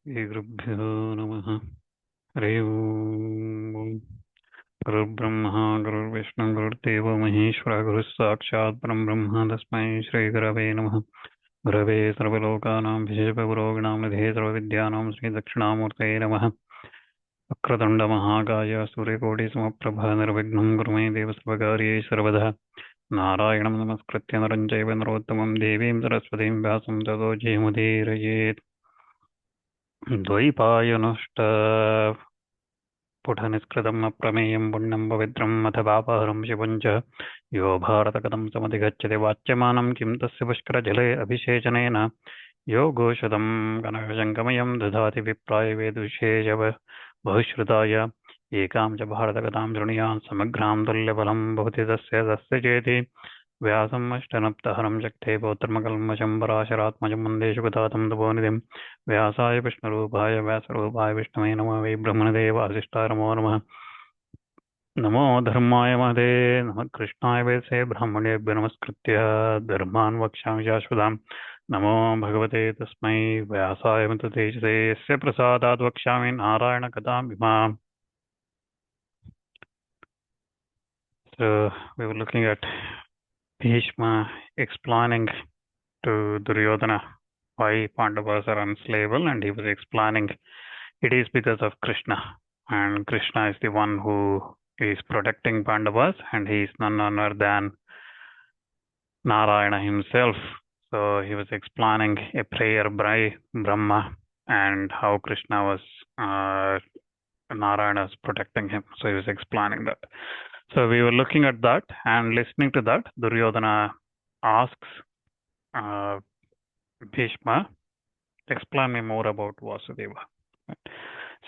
श्रीगुरुभ्यो नमः। हरि ओम्। गुरुर्ब्रह्मा गुरुर्विष्णु गुरुर्देवो महेश्वरः गुरुः साक्षात् परब्रह्म तस्मै श्रीगुरवे नमः। गुरवे सर्वलोकानां विशेषगुरोगणामनिधे सर्वविद्यानां श्रीदक्षिणामूर्तये नमः। वक्रतुण्डमहाकाय सूर्यकोटिसमप्रभा निर्विघ्नं कुरु मे देव सर्वकार्ये सर्वदा। नारायणं नमस्कृत्य नरं चैव नरोत्तमं देवीं सरस्वतीं व्यासं ततो जयमुदीरयेत्। द्वैपायनष्ट पुटनिष्कृतम् अप्रमेयं पुण्यं पवित्रम् अथ पापहरं शिवं च यो भारतकथं समधिगच्छति वाच्यमानं किं तस्य पुष्करजले अभिषेचनेन यो गोषदं कनकशङ्कमयं दधाति विप्राय वेदविशेष बहुश्रुताय एकां च भारतकथां शृणुयात् समग्रां तुल्यबलं भवति तस्य चेति व्यासम् अष्टनप्तहरं शक्ते पौत्रमकल्मषं पराशरात्मजं वन्दे शुकतातं तपोनिधिं व्यासाय विष्णुरूपाय व्यासरूपाय विष्णवे नमः वै ब्रह्मणदेव वसिष्ठाय नमो नमः। नमो धर्माय महते नमः कृष्णाय वेदसे ब्राह्मणेभ्यो नमस्कृत्य धर्मान् वक्ष्यामि शाश्वतां। नमो भगवते तस्मै व्यासाय तेजसे यस्य प्रसादात् वक्ष्यामि नारायणकथाम् इमाम्। So we were looking at Bhishma explaining to Duryodhana why Pandavas are unslayable, and he was explaining it is because of Krishna, and Krishna is the one who is protecting Pandavas, and he is none other than Narayana himself. So he was explaining a prayer by Brahma and how Krishna was Narayana was protecting him. So he was explaining that. So we were looking at that and listening to that. Duryodhana asks Bhishma, explain me more about Vasudeva.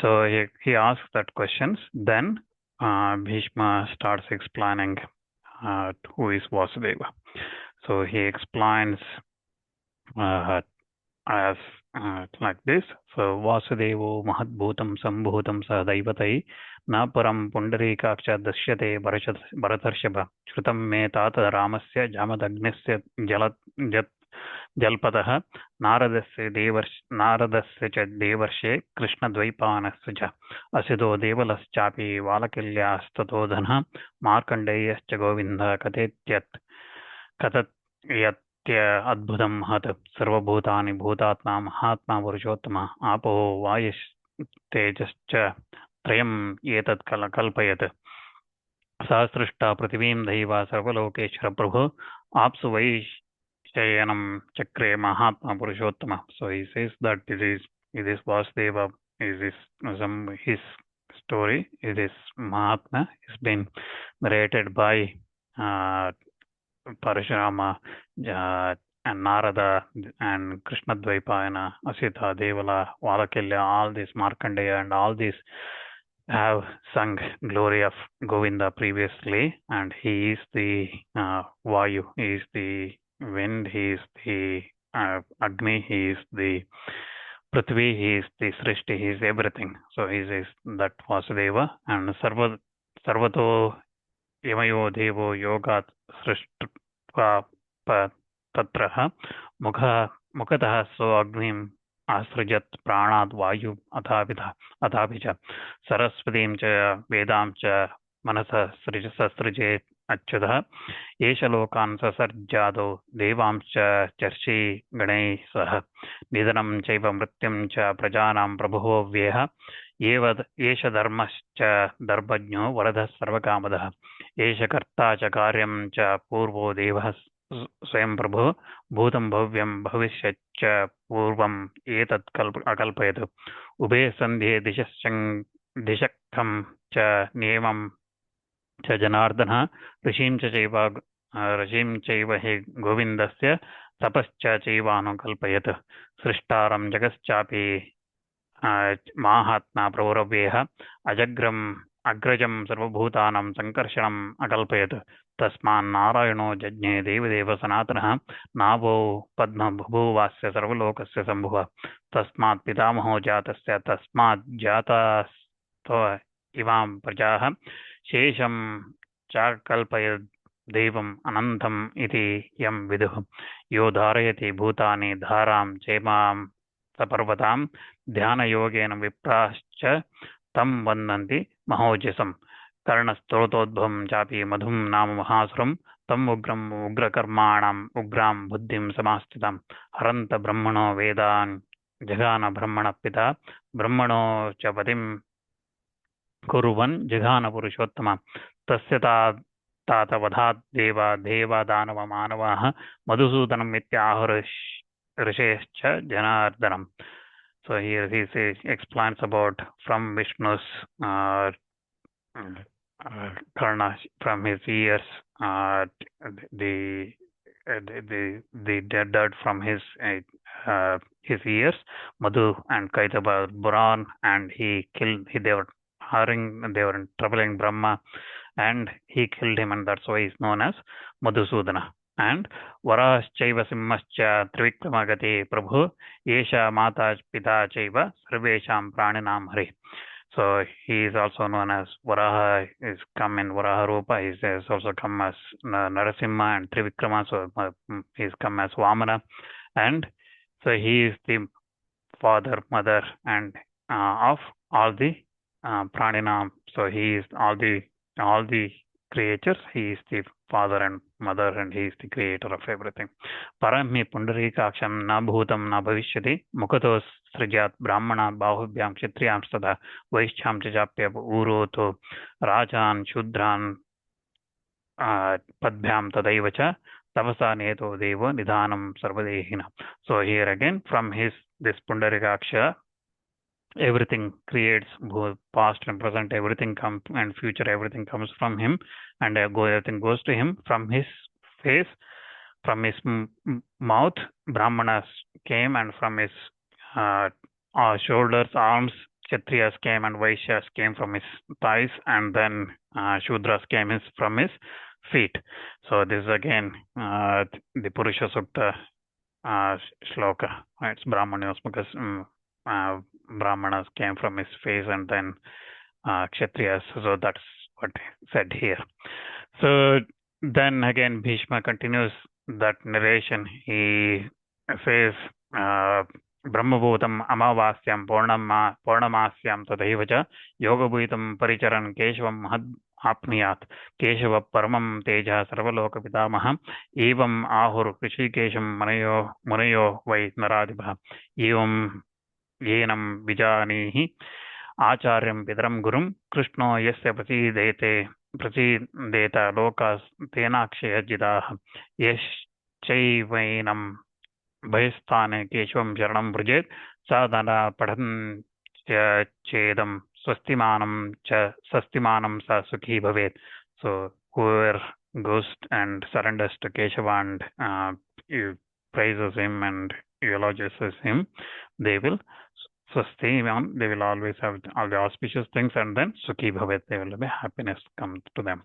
So he asks that questions. Then Bhishma starts explaining who is Vasudeva. So he explains as like this. So Vasudevo Mahadbhutam Sambhutam Sadaivatai Na Param Pundarikaksha Dashyate Bharatarshava Shrutam Me Tata Ramasya Jamadagnisya Jalpatah Naradasya Cha Devarshe Krishna Dvaipanasya Cha Asido Devalaschapi Valakilya Statodhana Markandeyascha Govinda Katat अद्भुतं महत् सर्वभूतानि भूतात्मा महात्मा पुरुषोत्तम आपो वायुस्तेजश्च त्रयम् एतत् कल्पयत् सा सृष्टा पृथिवीं दैवा सर्वलोकेश्वर प्रभु आप्सु वै शयनं चक्रे महात्मा पुरुषोत्तम. So he says that it is Vasudeva, his story, it is Mahatma, it's been narrated by Parashurama and Narada and Krishna Dvaipayana, Asita, Devala, Valakilya, all these Markandeya and all these have sung glory of Govinda previously, and he is the Vayu, he is the wind, he is the Agni, he is the Prithvi, he is the Srishti, he is everything. So he is that Vasudeva, and Sarvato Yamayo Devo Yogat Srishtva Tatraha Mukhatah So Agnim Asrajat Pranad Vayu Athapicha Saraswatim Cha Vedam Cha Manasa Sasrijet Achyudah Yesha Lokan Sasarjado Devam Cha Charshi Ganei Sah Nidanam Chaiva Mrityam Cha Prajanam Prabhu Vyeha येष धर्मश्च दर्भज्ञो वरदः सर्वकामदः एष कर्ता च कार्यं च पूर्वो देवः स्वयं प्रभो भूतं भव्यं भविष्यच्च पूर्वम् एतत् अकल्पयत् उभे सन्ध्ये दिशक्खं च नियमं च जनार्दनः ऋषिं चैव हि गोविन्दस्य तपश्च चैवानुकल्पयत् सृष्टारं जगश्चापि माहात्मा प्रौरव्येह अग्रजं सर्वभूतानां संकर्षणम् अकल्पयत् तस्मान्नारायणो जज्ञे देवदेव सनातनः नाभो पद्म बभूवास्य सर्वलोकस्य सम्भुवः तस्मात् पितामहो जातस्य तस्मात् जातास्तो इवां प्रजाः शेषं चाकल्पयत् देवम् अनन्तम् इति यं विदुः यो धारयति भूतानि धारां चैमां सपर्वतां ध्यानयोगेन विप्राश्च तं वन्दन्ति महोजसं कर्णस्तोत्रोद्भवं चापि मधुं नाम महासुरं तम् उग्रकर्माणाम् उग्रां बुद्धिं समास्थितं हरन्त ब्रह्मणो वेदान् जघान ब्रह्मणः पिता ब्रह्मणो च पतिं कुर्वन् जघान पुरुषोत्तम तस्य तातवधात् देवा मानवाः मधुसूदनम् ऋषेश्च जनार्दनम्. So here he explains about from Vishnu's Karna, from his ears, the dirt from his ears, Madhu and Kaitaba born, and they were troubling Brahma, and he killed him, and that's why he's known as Madhusudana. And Varaschaiva Simmascha Trivikramagati Prabhu Yesha Mata Pita Chaiva Sarvesham Praninam Hari. So he is also known as Varaha, is come in Varaha Rupa. He has also come as Narasimha and Trivikrama. So he has come as Vamana, and so he is the father, mother, and of all the Praninam. So he is all the creatures. He is the father and mother, and he is the creator of everything. Parami Pundarikaksham na bhutam na bhavishyati mukato srijat brahmana bahubhyam kshatriyam sada vaishyam chajapya uroto rajan shudran padbhyam tadaivacha tapasa neto devo nidhanam sarvadehina. So here again, from this Pundarikaksha, everything creates, both past and present, everything comes, and future, everything comes from him, and everything goes to him. From his face, from his mouth, Brahmanas came, and from his shoulders, arms, Kshatriyas came, and Vaishyas came from his thighs, and then Shudras came from his feet. So this is again the Purusha Sukta shloka. It's Brahmanas, because Brahmanas came from his face, and then Kshatriyas. So that's what said here. So then again, Bhishma continues that narration. He says, Brahmabhutam amavasyam purnamasyam tadaivacha yogabhutam paricharan keshavam mahad apniyat keshava paramam teja sarvaloka pitamaham evam ahur krishikesham munayo vai naradibha evam yenam vijanihi आचार्यं पितरं गुरुं कृष्णो यस्य प्रसीदेत लोकास् तेनाक्षयजिताः यश्चैवैनं बहिस्थाने केशवं शरणं व्रजेत् साधना पठन् चेदं स्वस्तिमानं स सुखी भवेत्. So whoever goes and surrenders to Keshava and praises him and eulogizes him, they will Swastimam, they will always have all the auspicious things, and then Sukhi Bhavet, there will be happiness come to them.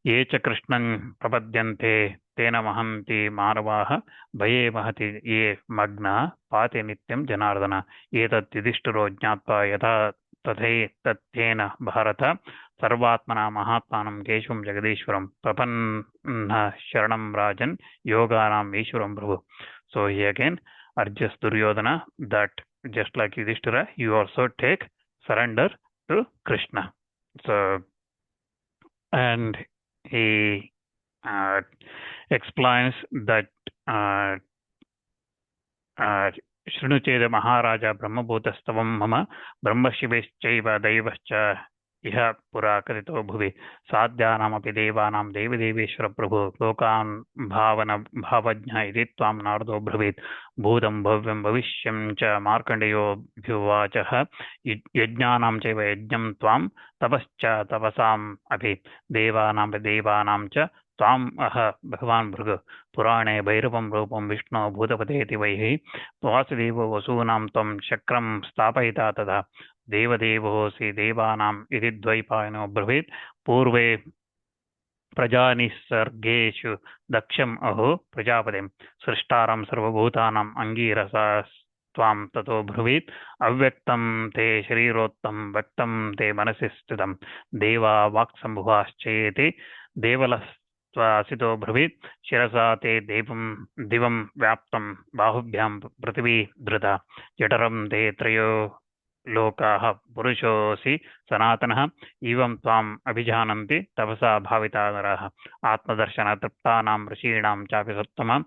Ye cha Krishnan prapadyante tena mahanti manavaha bhaye mahati ye magna pate nityam janardana etat yudhishtiro jnatva yatha tathe tathena bharata sarvatmana mahatmanam keshavam jagadishwaram prapanna sharanam rajan yoganam ishwaram prabhu. So he again urges Duryodhana that just like Yudhishthira, you also surrender to Krishna. So, and he explains that Shrunucheda Maharaja Brahmabhutastavam Mama Brahmashiveshchaiva Daivascha Iha Pura Karito Bhuvi Sadhyanamapi Devanam Devadeveshwara Prabhu Lokan Bhavajna Iditvam Nardo Bhavit Bhudam Bhavyam Bhavishyam Cha Markandeyo Bhuvachaha Yajnanam Chaiva Yajnam Tvam Tapascha Tapasam Abhi Devanam Cha Tvam Aha Bhagavan Bhruga Purane Bhairavam Rupam Vishnu Bhutapateti Vaihi Vasudeva Vasunam Tvam Shakram Stapayita Tada Devadevosi Devanam Ididvaipayano Brahit Purve Prajani Sargeshu Daksham Aho Prajapadim Srishtaram Sarvabhutanam Angirasas Tvam Tato Brahit Avyaktam Te Sharirottam Vaktam Te Manasistidam Deva Vaksambhuvascheti Devalas त्वासितो ब्रवीत् शिरसा ते दिवं व्याप्तं बाहुभ्यां पृथिवी धृता जठरं ते त्रयो लोकाः पुरुषोऽसि सनातनः एवं त्वाम् अभिजानन्ति तपसा भाविता नराः आत्मदर्शनतृप्तानां ऋषीणां चापि सत्तमः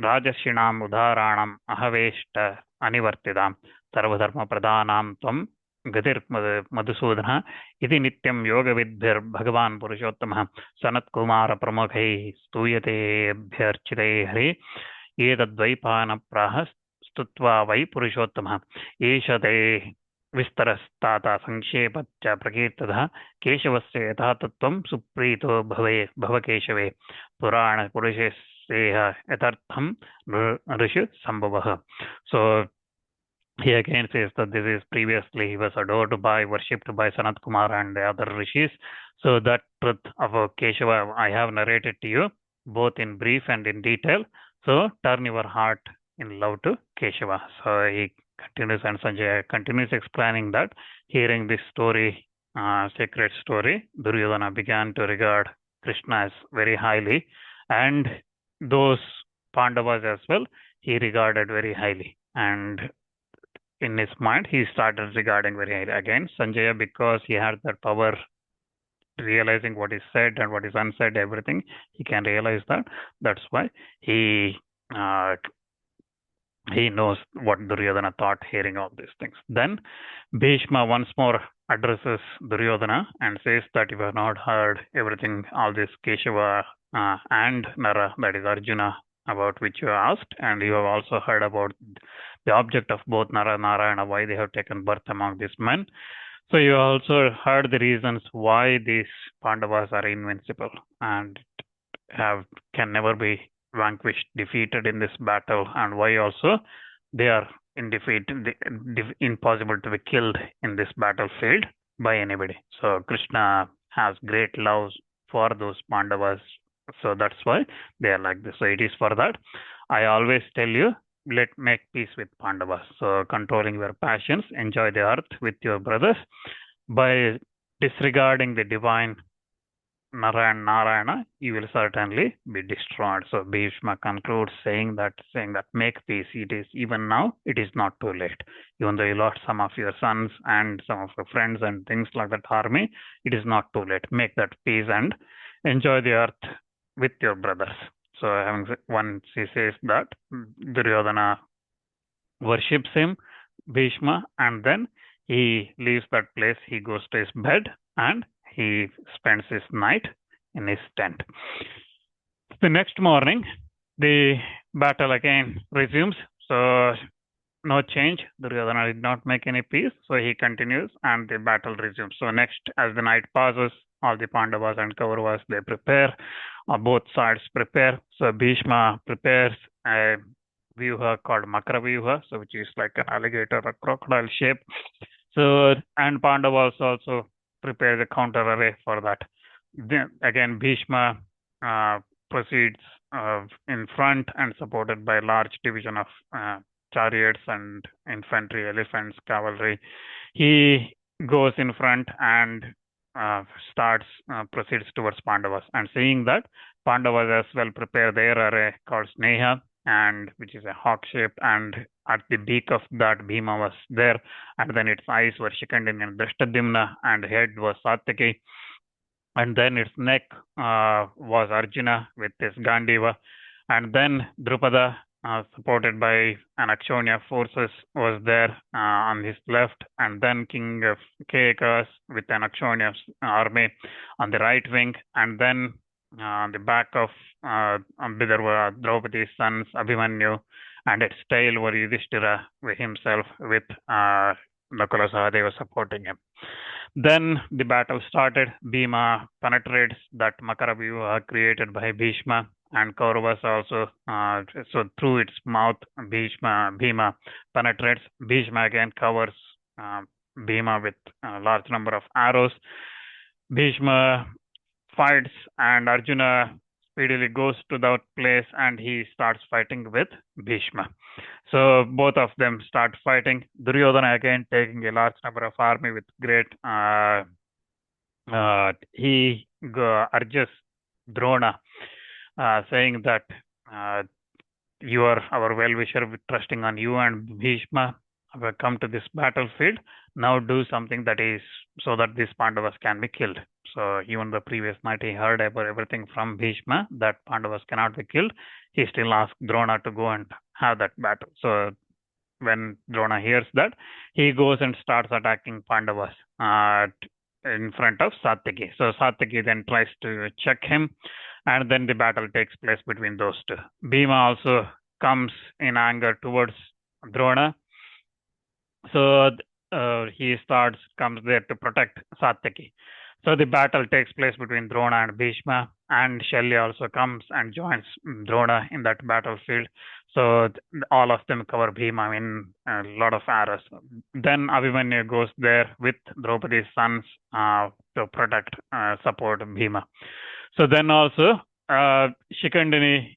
राजर्षीणाम् उदाराणाम् अहवेष्ट अनिवर्तितां सर्वधर्मप्रधानां त्वं गतिर्मधुसूदनः इति नित्यं योगविद्भिर्भगवान् पुरुषोत्तमः सनत्कुमारप्रमुखैः स्तूयतेऽभ्यर्चितैः हरिः एतद्वैपायनप्राह स्तुत्वा वै पुरुषोत्तमः एष ते विस्तरस्ताता संक्षेपच्च प्रकीर्तितः केशवस्य यथा तत्त्वं सुप्रीतो भव केशवे पुराणपुरुषस्य यथार्थं ऋषि संभवः. So he again says that this is previously he was adored by, worshipped by Sanat Kumar and the other rishis. So that truth of Keshava I have narrated to you both in brief and in detail. So turn your heart in love to Keshava. So he continues, and Sanjay continues explaining that hearing this story, sacred story, Duryodhana began to regard Krishna as very highly, and those Pandavas as well he regarded very highly, and in his mind he started regarding very highly. Again, Sanjaya, because he had that power, realizing what is said and what is unsaid, everything, he can realize that. That's why he knows what Duryodhana thought hearing all these things. Then Bhishma once more addresses Duryodhana and says that you have not heard everything, all this Keshava and Nara, that is Arjuna, about which you asked, and you have also heard about the object of both Nara and Narayana, why they have taken birth among these men. So you also heard the reasons why these Pandavas are invincible and can never be vanquished, defeated in this battle, and why also they are in defeat, impossible to be killed in this battlefield by anybody. So Krishna has great love for those Pandavas, so that's why they are like this. So it is for that I always tell you, make peace with Pandavas. So controlling your passions, enjoy the earth with your brothers. By disregarding the divine Narayana, you will certainly be destroyed. So Bhishma concludes saying that make peace. It is even now, it is not too late. Even though you lost some of your sons and some of your friends and things like that army, it is not too late. Make that peace and enjoy the earth with your brothers. So once he says that, Duryodhana worships him, Bhishma, and then he leaves that place. He goes to his bed and he spends his night in his tent. The next morning, the battle again resumes. So no change. Duryodhana did not make any peace. So he continues and the battle resumes. So next, as the night passes, all the Pandavas and Kauravas, they prepare. Both sides prepare. So Bhishma prepares a vyuha called Makara vyuha, so which is like an alligator or crocodile shape. So, and Pandavas also prepare the counter array for that. Then again, Bhishma proceeds in front and supported by a large division of chariots and infantry, elephants, cavalry. He goes in front and proceeds towards Pandavas. And seeing that, Pandavas as well prepare their array called Sneha, and which is a hawk shape, and at the beak of that Bhima was there, and then its eyes were Shikandini and Drashtadimna, and head was Satyaki, and then its neck was Arjuna with his Gandiva, and then Drupada, supported by an Akshonya forces, was there on his left, and then King of Kekas with an Akshonya army on the right wing, and then on the back of there were Draupadi's sons Abhimanyu, and its tail were Yudhishthira himself with Nakula Sahadeva supporting him. Then the battle started. Bhima penetrates that Makara vyuha created by Bhishma, and Kauravas also, so through its mouth, Bhima penetrates. Bhishma again covers Bhima with a large number of arrows. Bhishma fights, and Arjuna speedily goes to that place and he starts fighting with Bhishma. So both of them start fighting. Duryodhana again taking a large number of army with great, he urges Drona, saying that you are our well-wisher, trusting on you, and Bhishma have come to this battlefield. Now do something that is so that these Pandavas can be killed. So even the previous night he heard about everything from Bhishma that Pandavas cannot be killed. He still asked Drona to go and have that battle. So when Drona hears that, he goes and starts attacking Pandavas in front of Satyaki. So Satyaki then tries to check him, and then the battle takes place between those two. Bhima also comes in anger towards Drona, so he comes there to protect Satyaki. So the battle takes place between Drona and Bhishma, and Shalya also comes and joins Drona in that battlefield. So all of them cover Bhima in a lot of arrows. Then Abhimanyu goes there with Draupadi's sons to protect, support Bhima. So then also Shikandini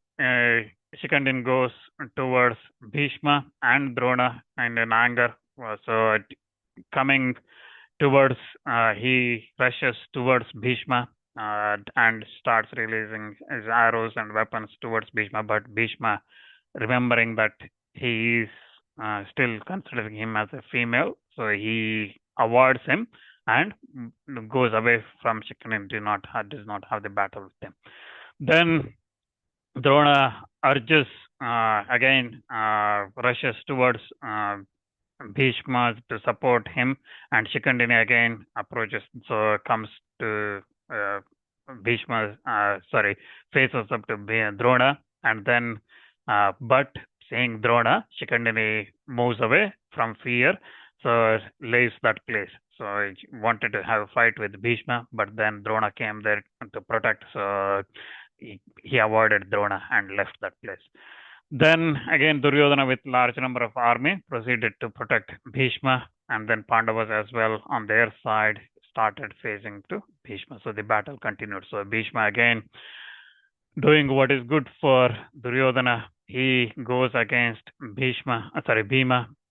goes towards Bhishma and Drona, and in anger. So coming towards, he rushes towards Bhishma and starts releasing his arrows and weapons towards Bhishma. But Bhishma, remembering that he is still considering him as a female, so he avoids him and goes away from Shikandini, does not have the battle with him. Then Drona urges again, rushes towards Bhishma to support him, and Shikandini again approaches, so comes to Bhishma, faces up to Drona, and then, but seeing Drona, Shikandini moves away from fear, so leaves that place. So he wanted to have a fight with Bhishma, but then Drona came there to protect, so he avoided Drona and left that place. Then again, Duryodhana with large number of army proceeded to protect Bhishma, and then Pandavas as well on their side started facing to Bhishma. So the battle continued. So Bhishma again doing what is good for Duryodhana, he goes against Bhima,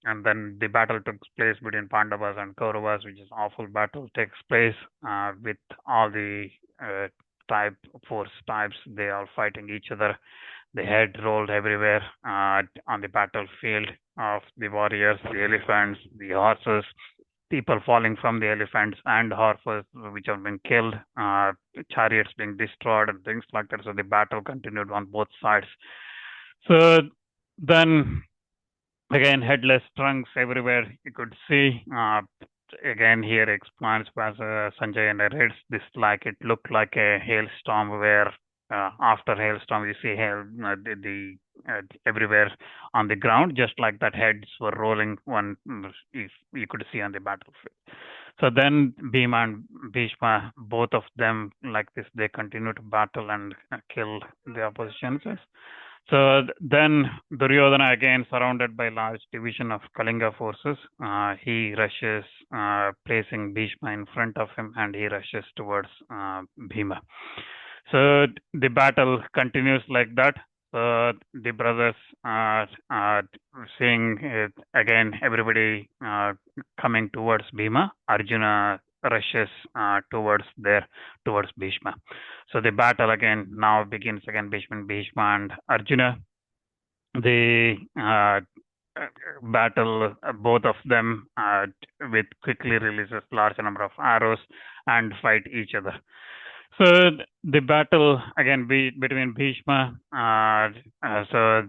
and then the battle took place between Pandavas and Kauravas, which is awful battle takes place with all the force types. They are fighting each other. The head rolled everywhere on the battlefield of the warriors, the elephants, the horses, people falling from the elephants and horses which have been killed, chariots being destroyed and things like that. So the battle continued on both sides. So then again, headless trunks everywhere you could see. Again, here explains as Sanjay narrates this, like it looked like a hailstorm where after hailstorm you see hail everywhere on the ground, just like that heads were rolling one if you could see on the battlefield. So then Bhima and Bhishma, both of them like this, they continue to battle and kill the oppositions. So then Duryodhana, again surrounded by large division of Kalinga forces, he rushes, placing Bhishma in front of him, and he rushes towards Bhima. So the battle continues like that. So the brothers seeing it, again everybody coming towards Bhima, Arjuna rushes towards Bhishma. So the battle again now begins again, Bhishma and Arjuna. The battle, both of them with quickly releases large number of arrows and fight each other. So the battle again between Bhishma, so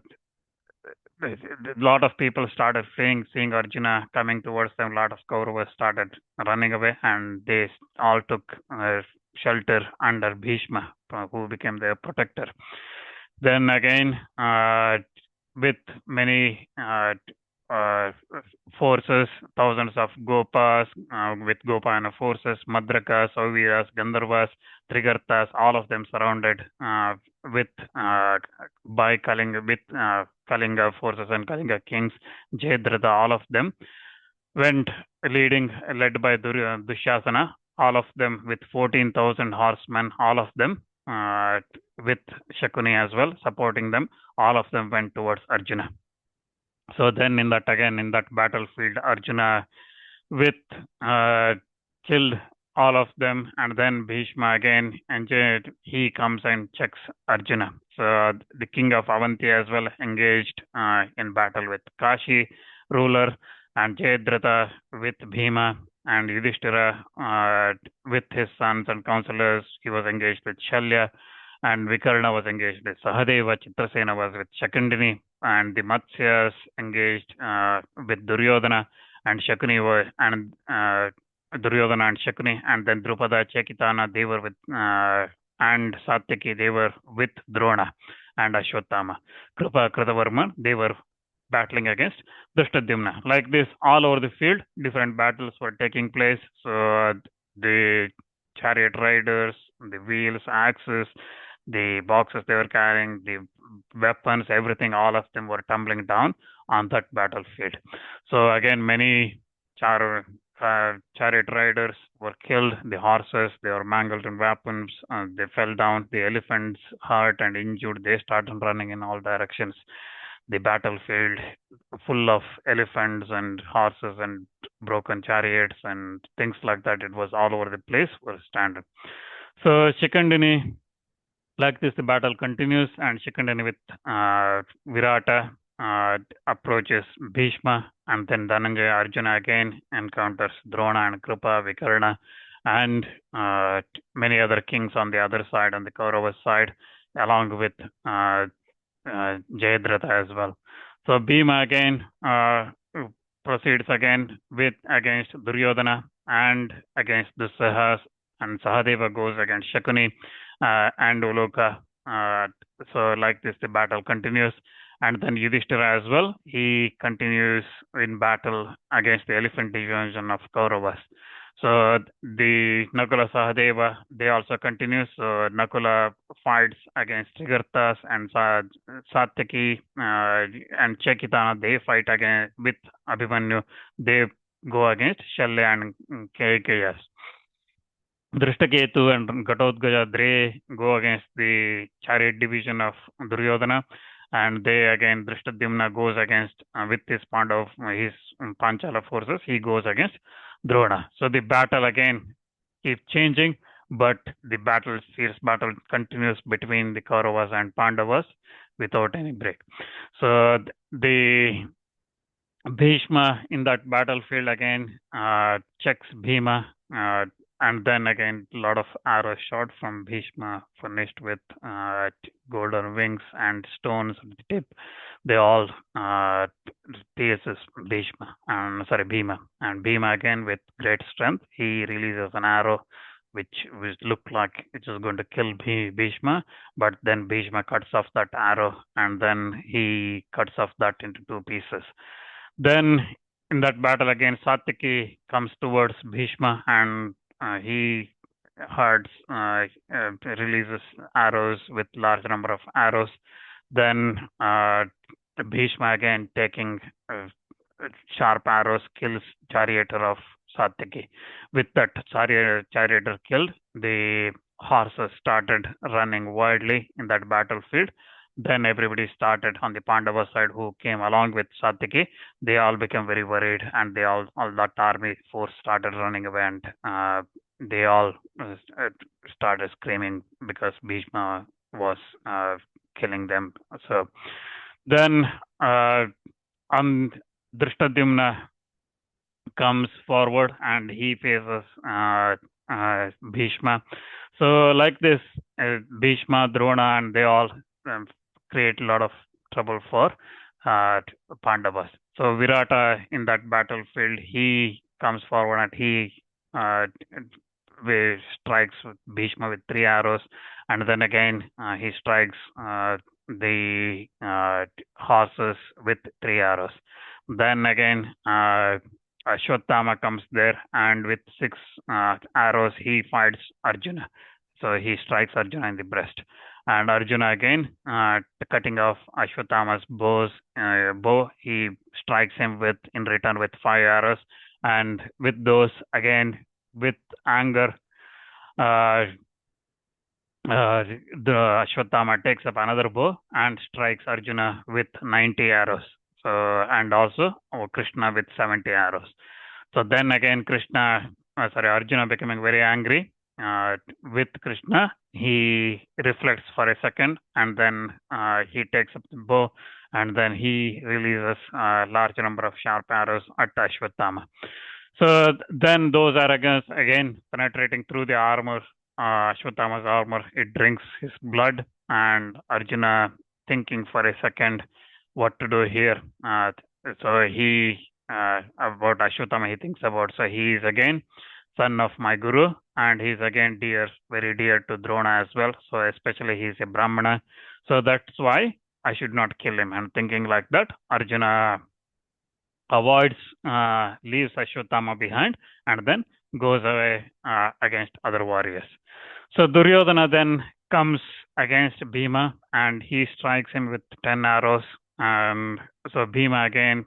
a lot of people started seeing Arjuna coming towards them. A lot of Kauravas started running away, and they all took shelter under Bhishma, who became their protector. Then again, with many forces, thousands of Gopas, with Gopayana forces, Madrakas, Sauviras, Gandharvas, Trigartas, all of them surrounded with Kalinga forces and Kalinga kings, Jayadratha, all of them went led by Dushasana, all of them with 14,000 horsemen, all of them with Shakuni as well, supporting them, all of them went towards Arjuna. So then in that battlefield, Arjuna with killed all of them, and then Bhishma again, and he comes and checks Arjuna. So the king of Avanti as well engaged in battle with Kashi ruler, and Jayadratha with Bhima, and Yudhishthira with his sons and counselors. He was engaged with Shalya, and Vikarna was engaged with Sahadeva. Chitrasena was with Shakundini, and the Matsyas engaged with Duryodhana, and Shakuni were and Duryodhana and Shakuni, and then Drupada, Chekitana, they were with and Satyaki, they were with Drona and Ashwatthama. Kripa, Kritavarma, they were battling against Drishtadyumna. Like this, all over the field, different battles were taking place. So the chariot riders, the wheels, axes, the boxes they were carrying, the weapons, everything, all of them were tumbling down on that battlefield. So again, many chariot riders were killed, the horses, they were mangled in weapons, they fell down, the elephants hurt and injured, they started running in all directions. The battlefield full of elephants and horses and broken chariots and things like that. It was all over the place, were standing. So Shikandini, like this, the battle continues, and Shikandini with Virata approaches Bhishma, and then Dhananjaya Arjuna again encounters Drona and Kripa, Vikarna, and many other kings on the other side, on the Kaurava side, along with Jayadratha as well. So Bhima again proceeds again against Duryodhana and against Dussahas, and Sahadeva goes against Shakuni and Uloka. So like this, the battle continues. And then Yudhishthira as well, he continues in battle against the elephant division of Kauravas. So the Nakula Sahadeva, they also continue. So Nakula fights against Trigartas, and Satyaki and Chekitana, they fight again with Abhimanyu. They go against Shalya and Kaikeyas. Drishtaketu and Ghatotkacha, they go against the chariot division of Duryodhana. And they again, Drishtadyumna goes against, with his Pandav, his Panchala forces, he goes against Drona. So the battle again keeps changing, but the fierce battle continues between the Kauravas and Pandavas without any break. So the Bhishma in that battlefield again checks Bhima, and then again a lot of arrows shot from Bhishma, furnished with golden wings and stones at the tip. They all pierces Bhima, and Bhima again with great strength, he releases an arrow which looked like it was going to kill Bhishma, but then Bhishma cuts off that arrow, and then he cuts off that into two pieces. Then in that battle again, Satyaki comes towards Bhishma, and he releases arrows with large number of arrows. Then Bhishma again taking sharp arrows kills charioteer of Satyaki. With that charioteer killed, the horses started running wildly in that battlefield. Then everybody started on the Pandava side who came along with Satyaki. They all became very worried, and they all that army force started running away, and they all started screaming because Bhishma was killing them. So then Drishtadyumna comes forward and he faces Bhishma. So like this, Bhishma, Drona, and they all create a lot of trouble for Pandavas. So Virata in that battlefield, he comes forward and he strikes Bhishma with 3 arrows, and then again he strikes the horses with 3 arrows. Then again Ashwatthama comes there, and with 6 arrows he fights Arjuna. So he strikes Arjuna in the breast. And Arjuna again, cutting off Ashwatthama's bow, he strikes him in return with 5 arrows. And with those, again, with anger, the Ashwatthama takes up another bow and strikes Arjuna with 90 arrows. So, and also Krishna with 70 arrows. So then again, Krishna Arjuna becoming very angry with Krishna, he reflects for a second, and then he takes up the bow, and then he releases a large number of sharp arrows at Ashwatthama. So then those arrows again penetrating through the armor, Ashwatthama's armor, it drinks his blood, and Arjuna thinking for a second what to do here. So he about Ashwatthama he thinks about. So he is again son of my guru, and he's again dear, very dear to Drona as well. So especially he's a Brahmana. So that's why I should not kill him. And thinking like that, Arjuna avoids, leaves Ashwatthama behind, and then goes away against other warriors. So Duryodhana then comes against Bhima, and he strikes him with 10 arrows. And so Bhima again,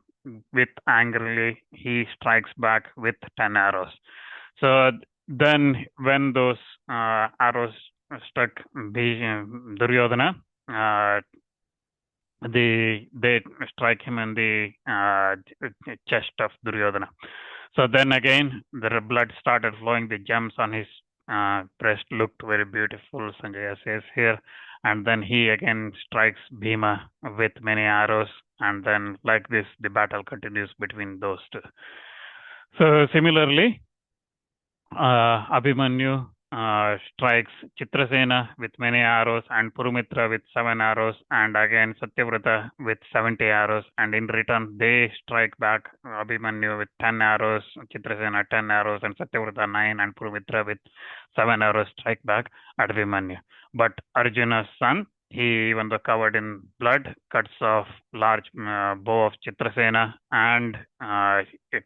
with angrily, he strikes back with 10 arrows. So then when those arrows struck Duryodhana, they strike him in the chest of Duryodhana. So then again, the blood started flowing. The gems on his breast looked very beautiful, Sanjaya says here. And then he again strikes Bhima with many arrows. And then like this, the battle continues between those two. So similarly, Abhimanyu strikes Chitrasena with many arrows, and Purumitra with 7 arrows, and again Satyavrata with 70 arrows, and in return they strike back Abhimanyu with 10 arrows, Chitrasena 10 arrows, and Satyavrata 9, and Purumitra with 7 arrows strike back at Abhimanyu. But Arjuna's son, he, even though covered in blood, cuts off large bow of Chitrasena and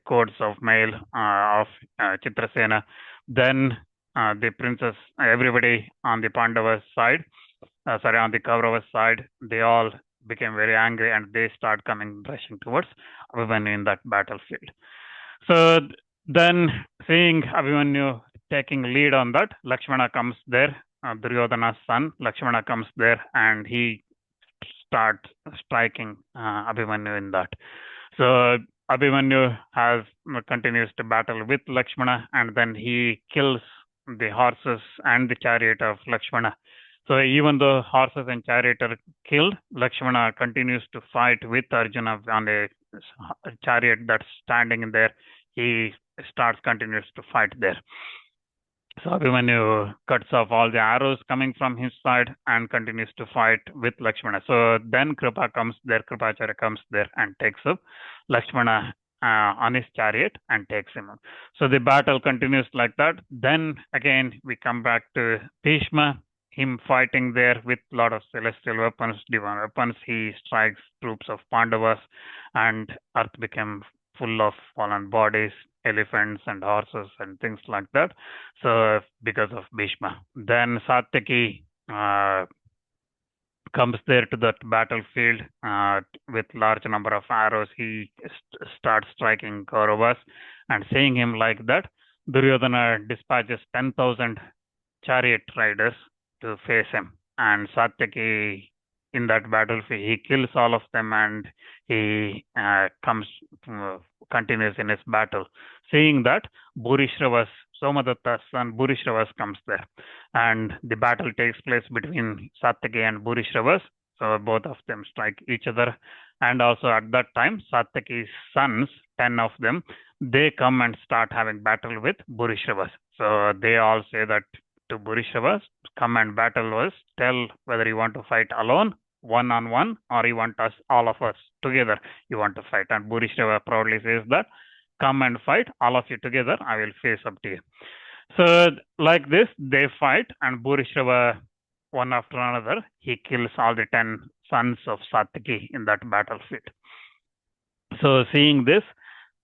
cords of mail of Chitrasena. Then the princess, everybody on the Pandavas side, on the Kauravas side, they all became very angry, and they start rushing towards Abhimanyu in that battlefield. So then, seeing Abhimanyu taking lead on that, Lakshmana comes there, Duryodhana's son. Lakshmana comes there, and he starts striking Abhimanyu in that. So Abhimanyu continues to battle with Lakshmana, and then he kills the horses and the chariot of Lakshmana. So even though horses and chariot are killed, Lakshmana continues to fight with Arjuna on a chariot that's standing in there. He continues to fight there. So Abhimanyu cuts off all the arrows coming from his side and continues to fight with Lakshmana. So then Kripacharya comes there and takes up Lakshmana on his chariot and takes him up. So the battle continues like that. Then again we come back to Bhishma, him fighting there with a lot of celestial weapons, divine weapons. He strikes troops of Pandavas, and earth became full of fallen bodies, elephants and horses and things like that. So because of Bhishma. Then Satyaki comes there to that battlefield with large number of arrows. He starts striking Kauravas, and seeing him like that, Duryodhana dispatches 10,000 chariot riders to face him. And Satyaki, in that battlefield, he kills all of them, and he continues in his battle. Seeing that, Bhurishrava's, Somadatta's son Bhurishrava's comes there, and the battle takes place between Satyaki and Bhurishrava's. So both of them strike each other, and also at that time, Satyaki's sons, 10 of them, they come and start having battle with Bhurishrava's. So they all say that to Bhurishrava's, come and battle us, tell whether you want to fight alone, one-on-one, or you want us, all of us together, you want to fight. And Bhurishrava proudly says that, come and fight, all of you together, I will face up to you. So like this, they fight, and Bhurishrava, one after another, he kills all the 10 sons of Satyaki in that battlefield. So seeing this,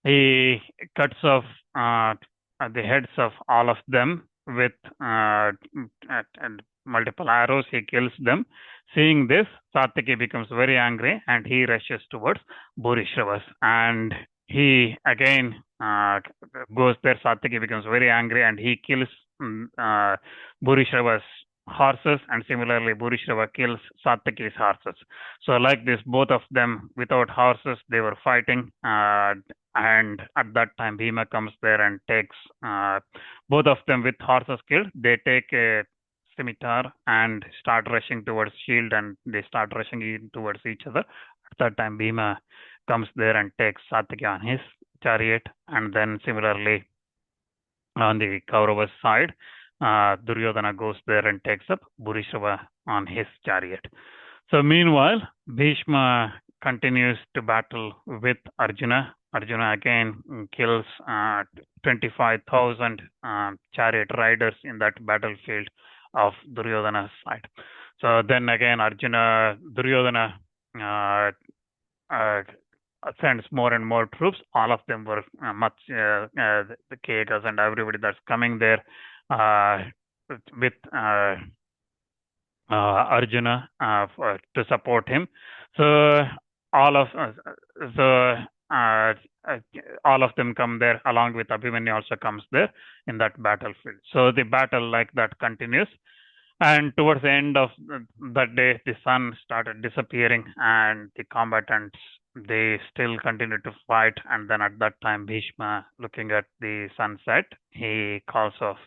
he cuts off the heads of all of them with multiple arrows. He kills them. Seeing this, Satyaki becomes very angry, and he rushes towards Bhurishrava's, and he again goes there. Satyaki becomes very angry, and he kills Bhurishrava's horses, and similarly Bhurishrava kills Satyaki's horses. So like this, both of them without horses, they were fighting, and at that time Bhima comes there and takes both of them with horses killed. They take a scimitar and start rushing towards shield, and they start rushing in towards each other. At that time Bhima comes there and takes Satyaki on his chariot, and then similarly on the Kauravas side, Duryodhana goes there and takes up Bhurishrava on his chariot. So meanwhile, Bhishma continues to battle with Arjuna. Arjuna again kills 25,000 chariot riders in that battlefield of Duryodhana's side. So then again, Duryodhana sends more and more troops. All of them were the Kekas and everybody that's coming there with Arjuna to support him. So all of them come there, along with Abhimanyu also comes there in that battlefield. So the battle like that continues. And towards the end of that day, the sun started disappearing, and the combatants, they still continued to fight. And then at that time, Bhishma, looking at the sunset, he calls off,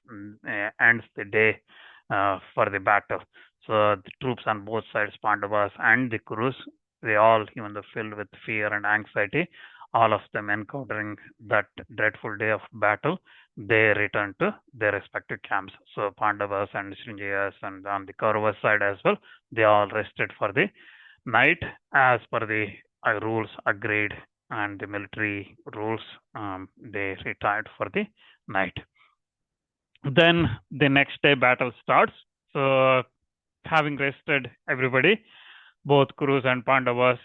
ends the day for the battle. So the troops on both sides, Pandavas and the Kurus, they all, even though filled with fear and anxiety, all of them encountering that dreadful day of battle, they return to their respective camps. So Pandavas and Srinjayas and on the Kaurava side as well, they all rested for the night as per the rules agreed, and the military rules, they retired for the night. Then the next day battle starts. So having rested everybody, both Kurus and Pandavas,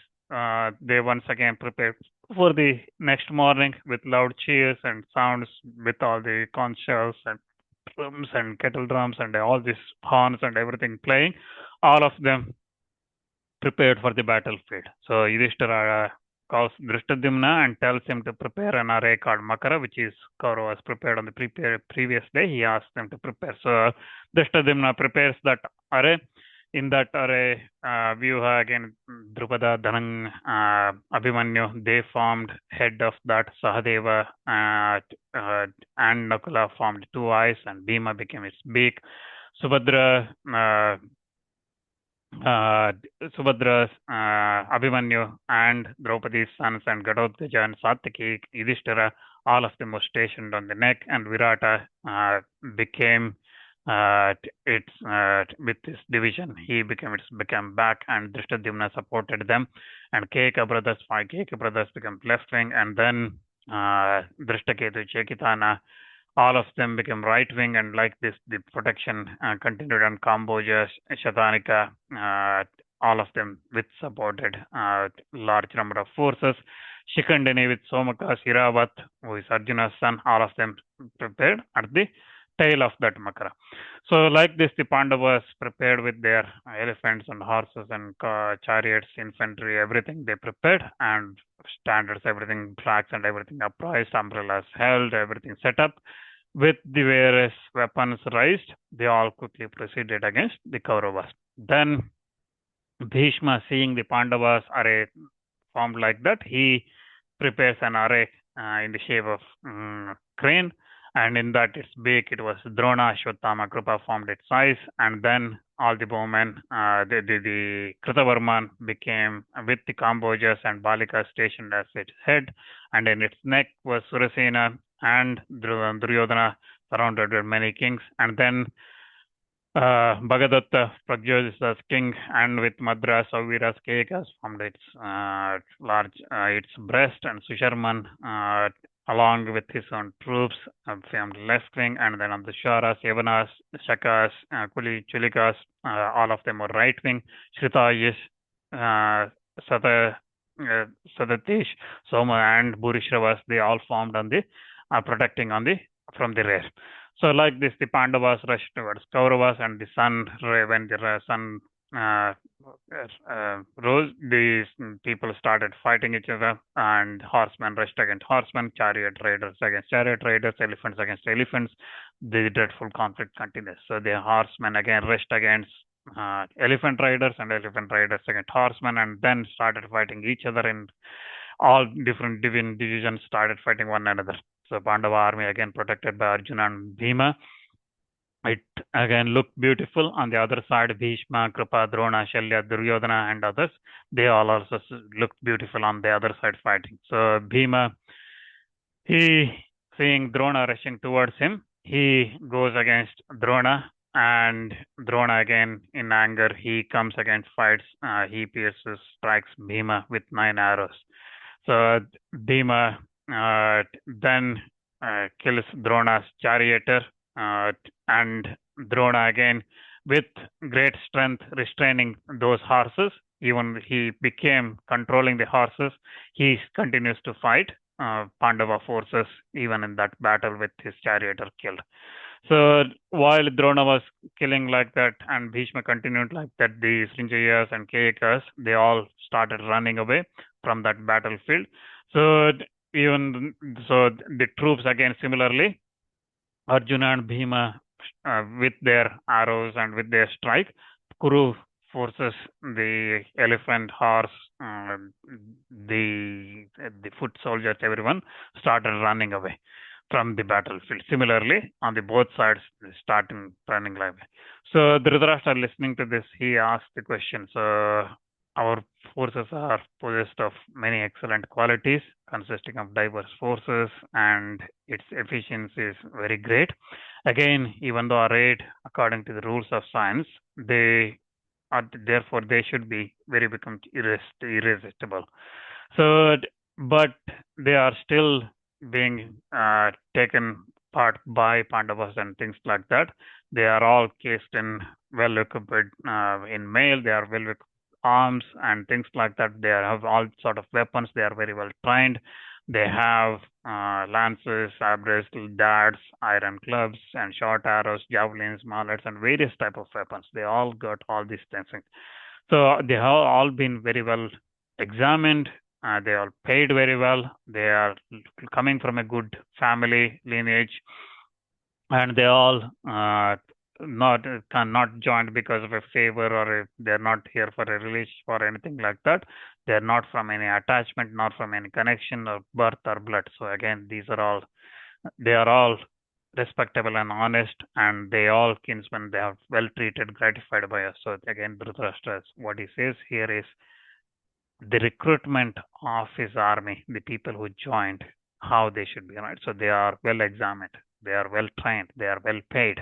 they once again prepared for the next morning with loud cheers and sounds, with all the conch shells and drums and kettle drums and all these horns and everything playing. All of them prepared for the battlefield. So Yudhishthira calls Drishtadyumna and tells him to prepare an array called Makara, which is Kauravas prepared on the previous day. He asks them to prepare. So Drishtadyumna prepares that array. In that array, Vyuha, again, Drupada, Dhanang, Abhimanyu, they formed head of that. Sahadeva and Nakula formed two eyes, and Bhima became its beak. Subhadra, Abhimanyu and Draupadi's sons and Gadotkaja and Satyaki, Yudhishthira, all of them were stationed on the neck, and Virata became with this division, he became back, and Drishtadyumna supported them, and five Keka brothers became left wing, and then Drishtaketu, Chekitana, all of them became right wing, and like this, the protection continued on Kamboja, Shatanika, all of them with supported large number of forces. Shikandani with Somaka, Siravat, who is Arjuna's son, all of them prepared at the tail of that Makara. So like this, the Pandavas prepared with their elephants and horses and chariots, infantry, everything they prepared, and standards, everything, flags and everything upraised, umbrellas held, everything set up. With the various weapons raised, they all quickly proceeded against the Kauravas. Then Bhishma, seeing the Pandavas array formed like that, he prepares an array in the shape of crane, and in that its beak, it was Drona, Ashwatthama, Krupa formed its size, and then all the bowmen, the Kritavarman became with the Kambojas and Balika stationed as its head, and in its neck was Surasena and Duryodhana, surrounded with many kings, and then Bhagadatta, Pragyojita's king, and with Madras, Sauvira's Kekas formed its its breast, and Susharman, along with his own troops, formed left wing, and then on the Sharas, Yavanas, Shakas, Kuli, Chulikas, all of them were right wing. Shritayish, Sadatish, Soma, and Bhurishravas, they all formed on the protecting from the rear. So like this, the Pandavas rushed towards Kauravas, and the sun, when the sun Rose, these people started fighting each other, and horsemen rushed against horsemen, chariot riders against chariot riders, elephants against elephants. The dreadful conflict continues. So the horsemen again rushed against elephant riders, and elephant riders against horsemen, and then started fighting each other in all different divisions started fighting one another. So Pandava army again protected by Arjuna and Bhima. It again looked beautiful. On the other side, Bhishma, Kripa, Drona, Shalya, Duryodhana, and others, they all also looked beautiful on the other side fighting. So Bhima, he seeing Drona rushing towards him, he goes against Drona, and Drona again in anger, he comes against fights. He pierces, strikes Bhima with 9 arrows. So Bhima then kills Drona's charioteer, and Drona again, with great strength, restraining those horses. Even he became controlling the horses. He continues to fight Pandava forces even in that battle with his charioteer killed. So while Drona was killing like that and Bhishma continued like that, the Srinjayas and Kekas, they all started running away from that battlefield. So even so, the troops again similarly, Arjuna and Bhima, with their arrows and with their strike, Kuru forces, the elephant, horse, the foot soldiers, everyone started running away from the battlefield. Similarly, on the both sides, they started running away. So Dhritarashtra, listening to this, he asked the question. So our forces are possessed of many excellent qualities, consisting of diverse forces, and its efficiency is very great. Again, even though arrayed according to the rules of science, they are therefore they should be very become irresistible. So, but they are still being taken part by Pandavas and things like that. They are all cased in well equipped in mail. They are well equipped arms and things like that. They have all sort of weapons. They are very well trained. They have lances, sabres, darts, iron clubs, and short arrows, javelins, mallets, and various type of weapons. They all got all these things. So they have all been very well examined. They are paid very well. They are coming from a good family lineage, and they all not joined because of a favor, or they're not here for a relationship or anything like that. They're not from any attachment, not from any connection or birth or blood. So again, they are all respectable and honest, and they all kinsmen. They are well treated, gratified by us. So again, Dhritarashtra, what he says here is the recruitment of his army, the people who joined, how they should be, right? So they are well examined, they are well trained, they are well paid,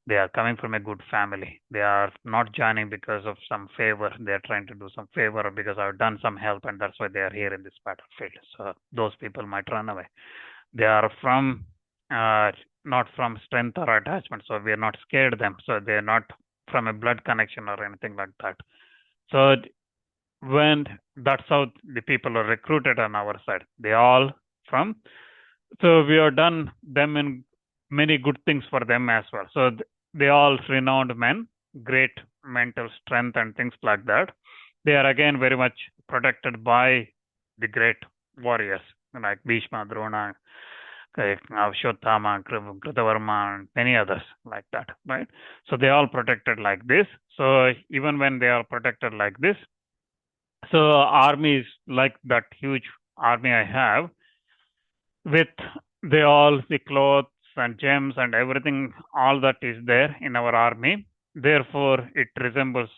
they are coming from a good family. They are not joining because of some favor. They are trying to do some favor or because I've done some help, and that's why they are here in this battlefield. So those people might run away. They are from uh, not from strength or attachment, so we are not scared of them. So they are not from a blood connection or anything like that. So when that's how the people are recruited on our side. They all from, so we have done them in many good things for them as well. So they all renowned men, great mental strength and things like that. They are again very much protected by the great warriors like Bhishma, Drona, Ashwatthama, Kritavarma, and many others like that, right? So they all protected like this. So even when they are protected like this, so armies like that huge army I have, with the clothes and gems and everything, all that is there in our army. Therefore, it resembles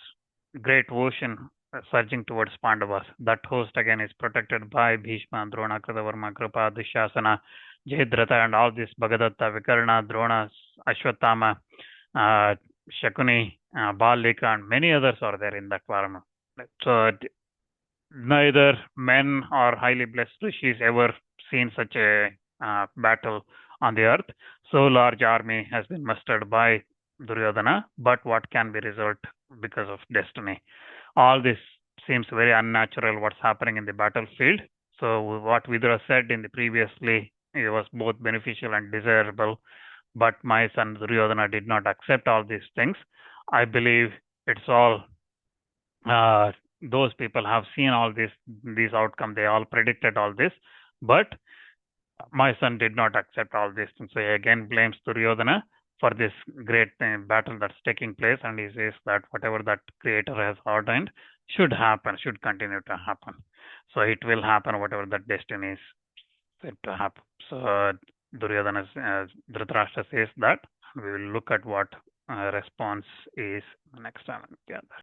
great ocean surging towards Pandavas. That host again is protected by Bhishma, Drona, Kritavarma, Kripa, Dushasana, Jayadratha, and all this Bhagadatta, Vikarna, Drona, Ashwatthama, uh, Shakuni, Balika, and many others are there in that army. So neither men or highly blessed rishis ever seen such a battle on the earth. So large army has been mustered by Duryodhana, but what can be result because of destiny? All this seems very unnatural. What's happening in the battlefield? So what Vidura said in the previously, it was both beneficial and desirable, but my son Duryodhana did not accept all these things. I believe it's all those people have seen all these outcome. They all predicted all this, but my son did not accept all this. And so he again blames Duryodhana for this great battle that's taking place, and he says that whatever that creator has ordained should happen, should continue to happen. So it will happen, whatever that destiny is said to happen. So Duryodhana, Dhritarashtra says that. We will look at what response is next time. Yeah.